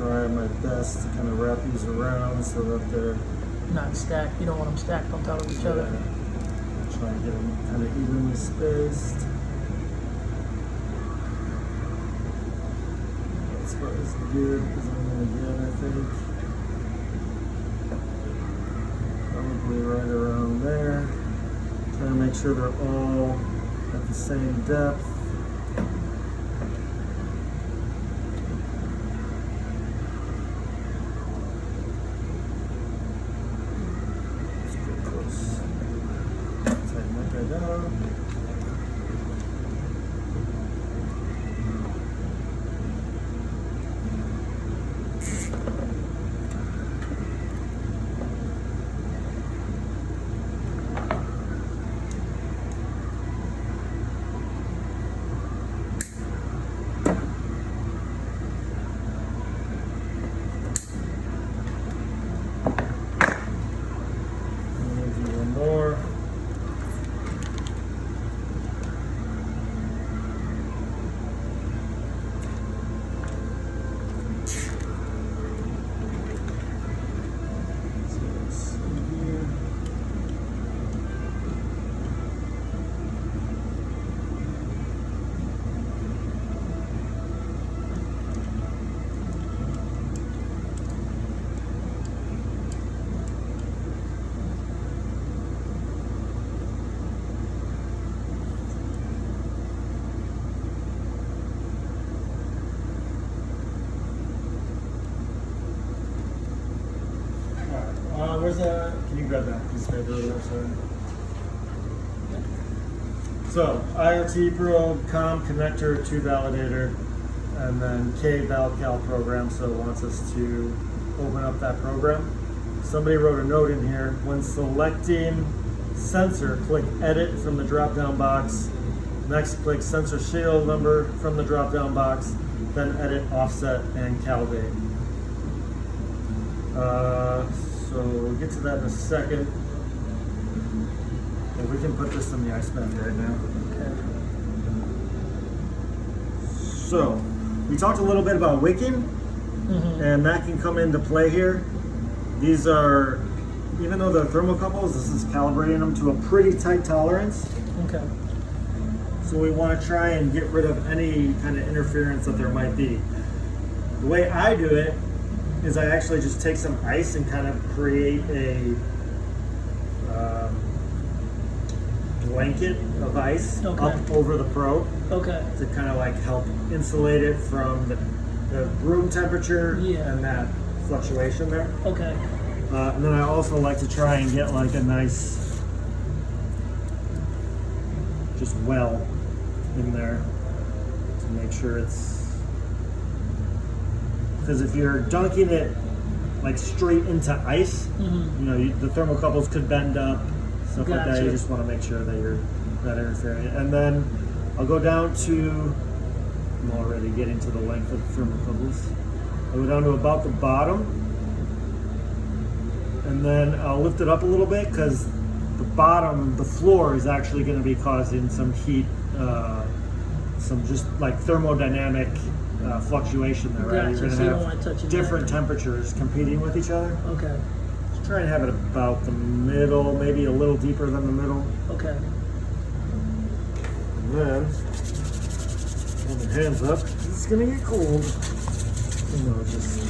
try my best to kind of wrap these around so that they're not stacked. You don't want them stacked on top of each other. Try and get them kind of evenly spaced. That's about as good as I'm going to get, I think. Probably right around there. Try to make sure they're all at the same depth. Where's that? Can you grab that piece of paper over there, sorry? So, IoT probe, COM connector to validator, and then K ValCal program, so it wants us to open up that program. Somebody wrote a note in here, when selecting sensor, click edit from the drop-down box. Next, click sensor serial number from the drop-down box, then edit, offset, and cal date. So we'll get to that in a second. And we can put this in the ice bend right now. Okay. So we talked a little bit about wicking, and that can come into play here. These are, even though they're thermocouples, this is calibrating them to a pretty tight tolerance. Okay. So we want to try and get rid of any kind of interference that there might be. The way I do it is I actually just take some ice and kind of create a blanket of ice up over the probe to kind of like help insulate it from the room temperature and that fluctuation there. Okay. And then I also like to try and get like a nice just well in there to make sure it's, because if you're dunking it like straight into ice, you know, the thermocouples could bend up, stuff like that. You just want to make sure that you're not interfering. And then I'll go down to, I'm already getting to the length of the thermocouples. I'll go down to about the bottom, and then I'll lift it up a little bit because the bottom, the floor is actually going to be causing some heat, some just like thermodynamic fluctuation there, right? You're going to have different temperatures competing with each other. Okay. Just try and have it about the middle, maybe a little deeper than the middle. Okay. And then, hold your hands up, it's going to get cold. You know, just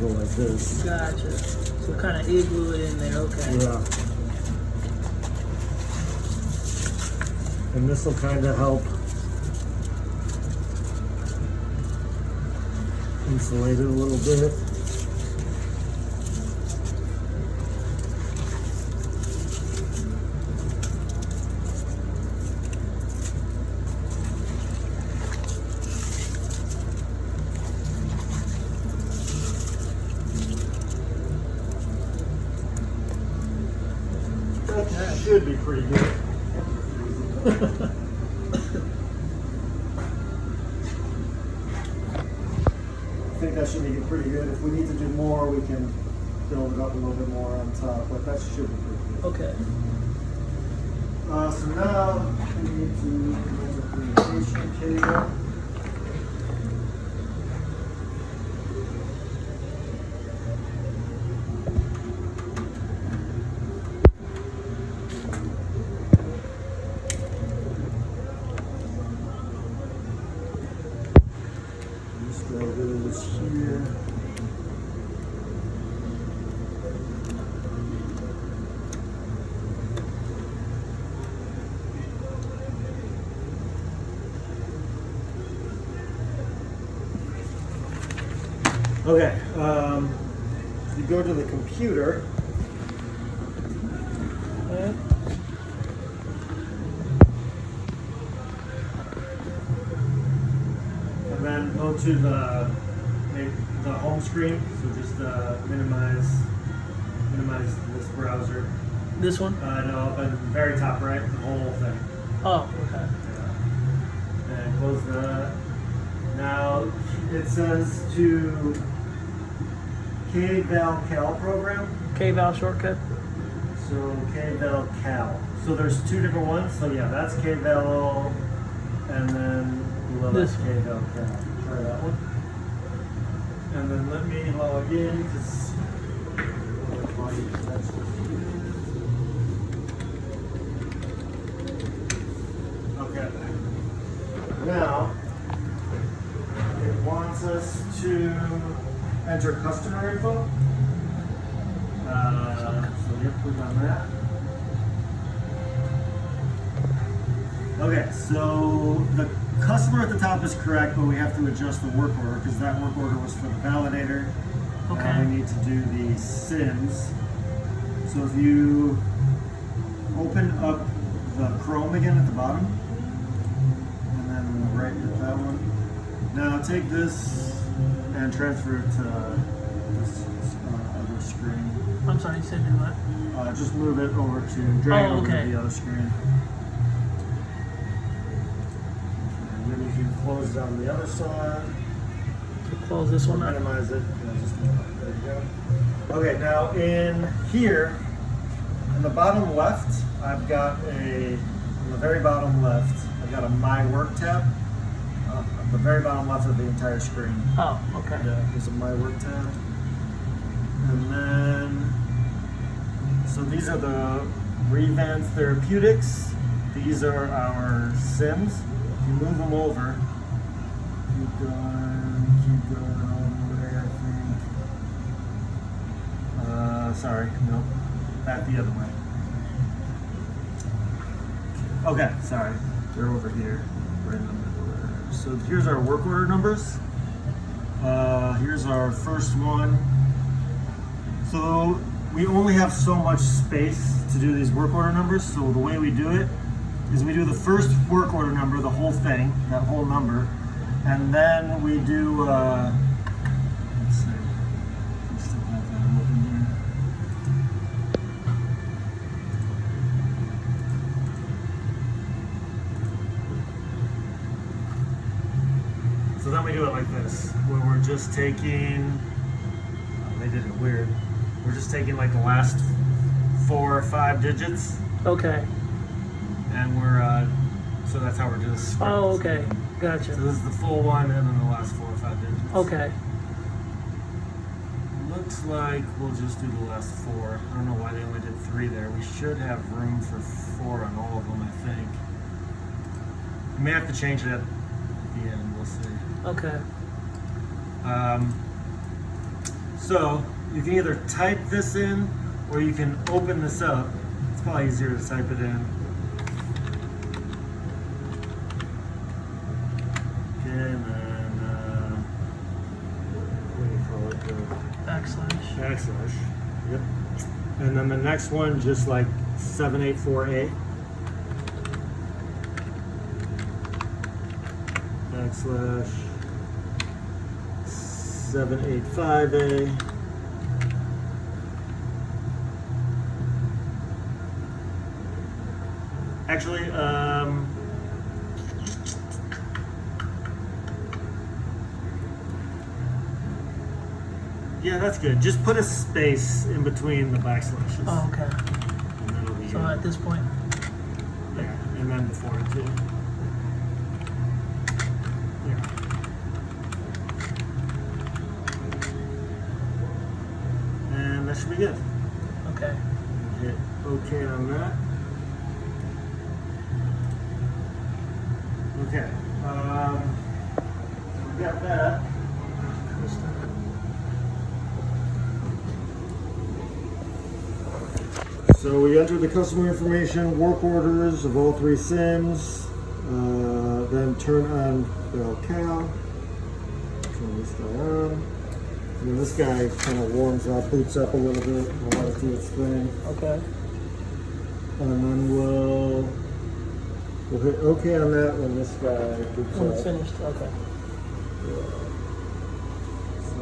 go like this. Gotcha. So kind of igloo it in there, okay. Yeah. And this will kind of help insulate it a little bit. That should be pretty good. I think that should make it pretty good. If we need to do more, we can build it up a little bit more on top, but that should be pretty good. Okay. So now we need to use a communication cable. goes here. Okay, if you go to the computer, Yeah. and then go to the home screen. So just minimize this browser. This one? No, up in the very top right, the whole thing. Oh, okay. Yeah. And close that. Now it says to K-Val-Cal program. K-Val shortcut? So K-Val-Cal. So there's two different ones. So yeah, that's K-Val, and then below This that's one. K-Val-Cal. Try that one. And then let me log in because okay. Now it wants us to enter customer info. So we have to click on that. Okay, so the customer at the top is correct, but we have to adjust the work order because that work order was for the validator. Okay. And we need to do the SIMs. So if you open up the Chrome again at the bottom, and then right at that one. Now take this and transfer it to this other screen. I'm sorry, you said do what? Just move it over to, drag it over okay. to the other screen. And then you can close it on the other side. So close this one up. Minimize it. There you go. Okay, now in here, in the bottom left, I've got on the very bottom left, I've got a My Work tab. The very bottom left of the entire screen. Oh, okay. Yeah, there's a My Work tab. And then, so these are the Revance Therapeutics. These are our SIMs. If you move them over, keep going all the way, I think. Sorry, nope. Back the other way. Okay, sorry. They're over here, right in the middle there. So here's our work order numbers. Here's our first one. So we only have so much space to do these work order numbers. So the way we do it is we do the first work order number, the whole thing, that whole number, and then we do. Let's see. I still have that open here. So then we do it like this, where we're just taking. They did it weird. We're just taking like the last 4 or 5 digits, Okay. and we're so that's how we're doing this. Oh, okay. Gotcha. So this is the full one, and then the last 4 or 5 digits. Okay. Looks like we'll just do the last 4. I don't know why they only did 3 there. We should have room for 4 on all of them, I think. We may have to change it at the end. We'll see. Okay. So you can either type this in, or you can open this up. It's probably easier to type it in. Okay, and then what do you call it? Backslash. Backslash. Yep. And then the next one, just like 784A. Backslash 785A. Actually, yeah, that's good. Just put a space in between the backslashes. Oh, okay. And that'll be So good. at this point, Yeah, and then before it too. Yeah. And that should be good. okay. Hit OK on that. Okay. We got that. Understood. So we enter the customer information, work orders of all 3 sims, then turn on Cal, turn this guy on, and then this guy kind of warms up, boots up a little bit, we'll let it do its thing, Okay. and then we'll hit OK on that when this guy boots When it's up. finished, okay. So